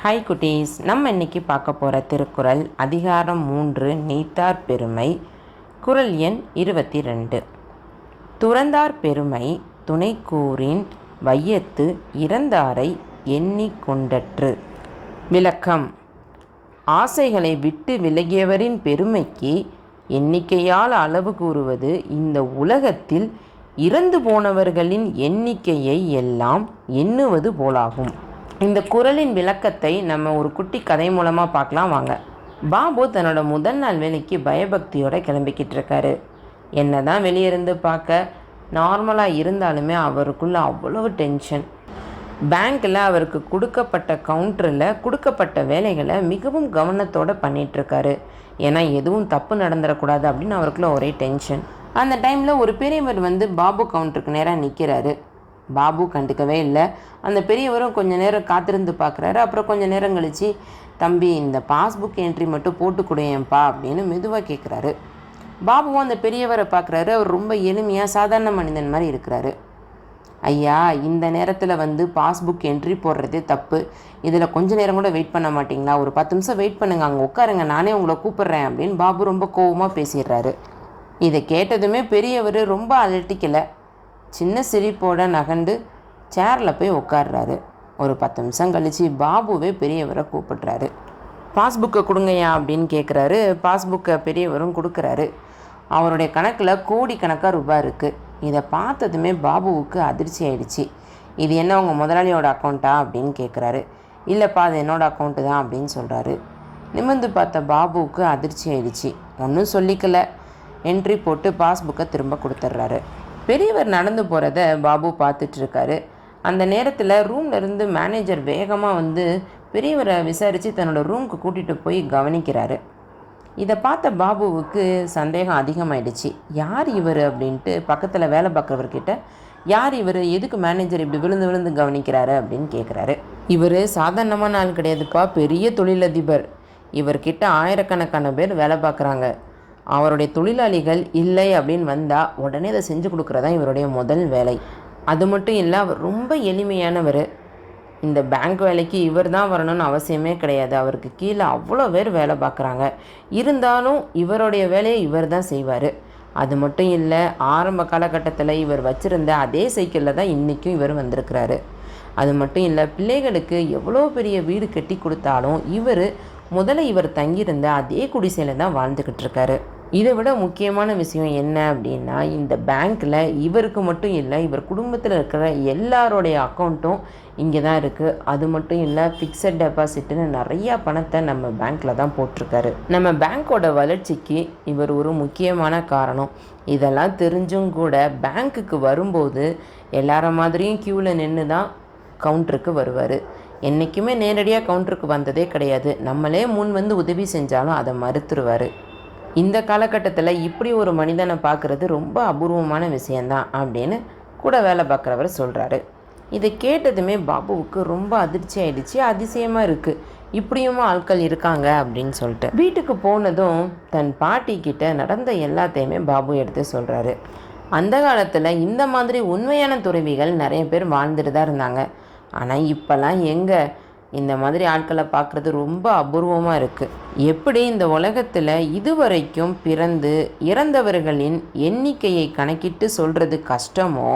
Hi குட்டீஸ், நம்ம இன்றைக்கி பார்க்க போகிற திருக்குறள் அதிகாரம் 3 நீத்தார் பெருமை. குறள் எண் 22. துறந்தார் பெருமை துணைக்கூறின் வையத்து இறந்தாரை எண்ணி கொண்டற்று. விளக்கம்: ஆசைகளை விட்டு விலகியவரின் பெருமைக்கு எண்ணிக்கையால் அளவு கூறுவது இந்த உலகத்தில் இறந்து போனவர்களின் எண்ணிக்கையை எல்லாம் எண்ணுவது போலாகும். இந்த குறளின் விளக்கத்தை நம்ம ஒரு குட்டி கதை மூலமாக பார்க்கலாம் வாங்க. பாபு தன்னோட முதல் நாள் வேலைக்கு பயபக்தியோடு கிளம்பிக்கிட்டு இருக்காரு. என்ன தான் வெளியிருந்து பார்க்க நார்மலாக இருந்தாலுமே அவருக்குள்ள அவ்வளவு டென்ஷன். பேங்க்கில் அவருக்கு கொடுக்கப்பட்ட கவுண்டரில் கொடுக்கப்பட்ட வேலைகளை மிகவும் கவனத்தோடு பண்ணிகிட்ருக்காரு. ஏன்னா எதுவும் தப்பு நடந்துடக்கூடாது அப்படின்னு அவருக்குள்ள ஒரே டென்ஷன். அந்த டைமில் ஒரு பெரியவர் பாபு கவுண்டருக்கு நேராக நிற்கிறாரு. பாபு கண்டுக்கவே இல்லை. அந்த பெரியவரும் கொஞ்சம் நேரம் காத்திருந்து பார்க்குறாரு. அப்புறம் கொஞ்சம் நேரம் கழித்து, தம்பி இந்த பாஸ்புக் என்ட்ரி மட்டும் போட்டு கொடுயேன்ப்பா அப்படின்னு மெதுவாக கேட்குறாரு. பாபுவும் அந்த பெரியவரை பார்க்குறாரு. அவர் ரொம்ப எளிமையாக சாதாரண மனிதன் மாதிரி இருக்கிறாரு. ஐயா, இந்த நேரத்தில் பாஸ்புக் என்ட்ரி போடுறதே தப்பு. இதில் கொஞ்சம் நேரம் கூட வெயிட் பண்ண மாட்டிங்களா? ஒரு 10 நிமிஷம் வெயிட் பண்ணுங்க, அங்கே உட்காருங்க, நானே உங்களை கூப்பிட்றேன் அப்படின்னு பாபு ரொம்ப கோவமாக பேசிடுறாரு. இதை கேட்டதுமே பெரியவர் ரொம்ப அலட்டிக்கலை. சின்ன சிரிப்போட நகண்டு சேரில் போய் உட்காடுறாரு. ஒரு 10 நிமிஷம் கழித்து பாபுவே பெரியவரை கூப்பிட்றாரு. பாஸ்புக்கை கொடுங்கய்யா அப்படின்னு கேட்குறாரு. பாஸ்புக்கை பெரியவரும் கொடுக்குறாரு. அவருடைய கணக்கில் கோடிக்கணக்காக ரூபாய் இருக்குது. இதை பார்த்ததுமே பாபுவுக்கு அதிர்ச்சி ஆயிடுச்சு. இது என்ன உங்கள் முதலாளியோட அக்கௌண்ட்டா அப்படின்னு கேட்குறாரு. இல்லைப்பா, அது என்னோடய அக்கௌண்ட்டு தான் அப்படின்னு சொல்கிறாரு. நிமிர்ந்து பார்த்த பாபுவுக்கு அதிர்ச்சி ஆயிடுச்சு. ஒன்றும் சொல்லிக்கல. என்ட்ரி போட்டு பாஸ்புக்கை திரும்ப கொடுத்துட்றாரு. பெரியவர் நடந்து போகிறத பாபு பார்த்துட்ருக்காரு. அந்த நேரத்தில் ரூம்லேருந்து மேனேஜர் வேகமாக பெரியவரை விசாரித்து தன்னோட ரூமுக்கு கூட்டிகிட்டு போய் கவனிக்கிறாரு. இதை பார்த்த பாபுவுக்கு சந்தேகம் அதிகமாகிடுச்சு. யார் இவர் அப்படின்ட்டு பக்கத்தில் வேலை பார்க்குறவர்கிட்ட, யார் இவர், எதுக்கு மேனேஜர் இப்படி விழுந்து விழுந்து கவனிக்கிறாரு அப்படின்னு கேட்குறாரு. இவர் சாதாரணமான ஆள் கிடையாதுப்பா, பெரிய தொழிலதிபர். இவர்கிட்ட ஆயிரக்கணக்கான பேர் வேலை பார்க்குறாங்க. அவருடைய தொழிலாளிகள் இல்லை அப்படின்னு வந்தால் உடனே அதை செஞ்சு கொடுக்குறதா இவருடைய முதல் வேலை. அது மட்டும் இல்லை, அவர் ரொம்ப எளிமையானவர். இந்த பேங்க் வேலைக்கு இவர் தான் வரணும்னு அவசியமே கிடையாது. அவருக்கு கீழே அவ்வளோ பேர் வேலை பார்க்குறாங்க. இருந்தாலும் இவருடைய வேலையை இவர் தான் செய்வார். அது மட்டும் இல்லை, ஆரம்ப காலகட்டத்தில் இவர் வச்சுருந்த அதே சைக்கிளில் தான் இன்றைக்கும் இவர் வந்திருக்கிறாரு. அது மட்டும் இல்லை, பிள்ளைகளுக்கு எவ்வளோ பெரிய வீடு கட்டி கொடுத்தாலும் முதல்ல இவர் தங்கியிருந்த அதே குடிசையில் தான் வாழ்ந்துக்கிட்டு இருக்காரு. இதை விட முக்கியமான விஷயம் என்ன அப்படின்னா, இந்த பேங்க்கில் இவருக்கு மட்டும் இல்லை, இவர் குடும்பத்தில் இருக்கிற எல்லாரோடைய அக்கௌண்ட்டும் இங்கே தான் இருக்குது. அது மட்டும் இல்லை, ஃபிக்ஸட் டெபாசிட்னு நிறையா பணத்தை நம்ம பேங்க்கில் தான் போட்டிருக்காரு. நம்ம பேங்க்கோட வளர்ச்சிக்கு இவர் ஒரு முக்கியமான காரணம். இதெல்லாம் தெரிஞ்சும் கூட பேங்க்குக்கு வரும்போது எல்லார மாதிரியும் க்யூவில் நின்று தான் கவுண்டருக்கு வருவார். என்றைக்குமே நேரடியாக கவுண்டருக்கு வந்ததே கிடையாது. நம்மளே முன் உதவி செஞ்சாலும் அதை மறுத்துருவார். இந்த காலகட்டத்தில் இப்படி ஒரு மனிதனை பார்க்குறது ரொம்ப அபூர்வமான விஷயந்தான் அப்படின்னு கூட வேலை பார்க்குறவர் சொல்கிறாரு. இதை கேட்டதுமே பாபுவுக்கு ரொம்ப அதிர்ச்சி ஆயிடுச்சு. அதிசயமாக இருக்குது, இப்படியுமா ஆட்கள் இருக்காங்க அப்படின்னு சொல்லிட்டு வீட்டுக்கு போனதும் தன் பாட்டிக்கிட்ட நடந்த எல்லாத்தையுமே பாபு எடுத்து சொல்கிறாரு. அந்த காலத்தில் இந்த மாதிரி உண்மையான துறவிகள் நிறைய பேர் வாழ்ந்துட்டு தான் இருந்தாங்க. ஆனால் இப்போல்லாம் எங்கே இந்த மாதிரி ஆட்களை பார்க்குறது ரொம்ப அபூர்வமாக இருக்குது. எப்படி இந்த உலகத்தில் இதுவரைக்கும் பிறந்து இறந்தவர்களின் எண்ணிக்கையை கணக்கிட்டு சொல்கிறது கஷ்டமோ,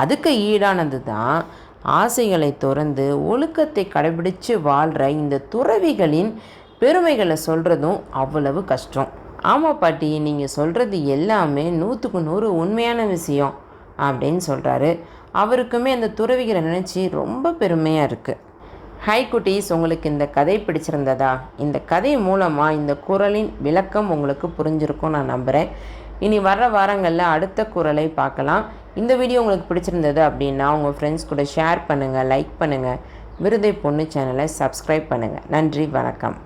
அதுக்கு ஈடானது தான் ஆசைகளை துறந்து ஒழுக்கத்தை கடைபிடித்து வாழ்கிற இந்த துறவிகளின் பெருமைகளை சொல்கிறதும் அவ்வளவு கஷ்டம். ஆமாம் பாட்டி, நீங்கள் சொல்கிறது எல்லாமே 100க்கு 100 உண்மையான விஷயம் அப்படின்னு சொல்கிறாரு. அவருக்குமே அந்த துறவிகளை நினச்சி ரொம்ப பெருமையாக இருக்குது. ஹாய் குட்டீஸ், உங்களுக்கு இந்த கதை பிடிச்சிருந்ததா? இந்த கதை மூலமாக இந்த குறளின் விளக்கம் உங்களுக்கு புரிஞ்சிருக்கும் நான் நம்புகிறேன். இனி வர்ற வாரங்களில் அடுத்த குறளை பார்க்கலாம். இந்த வீடியோ உங்களுக்கு பிடிச்சிருந்தது அப்படின்னா உங்கள் ஃப்ரெண்ட்ஸ் கூட ஷேர் பண்ணுங்கள், லைக் பண்ணுங்கள். விருதை பொண்ணு சேனலை சப்ஸ்கிரைப் பண்ணுங்கள். நன்றி, வணக்கம்.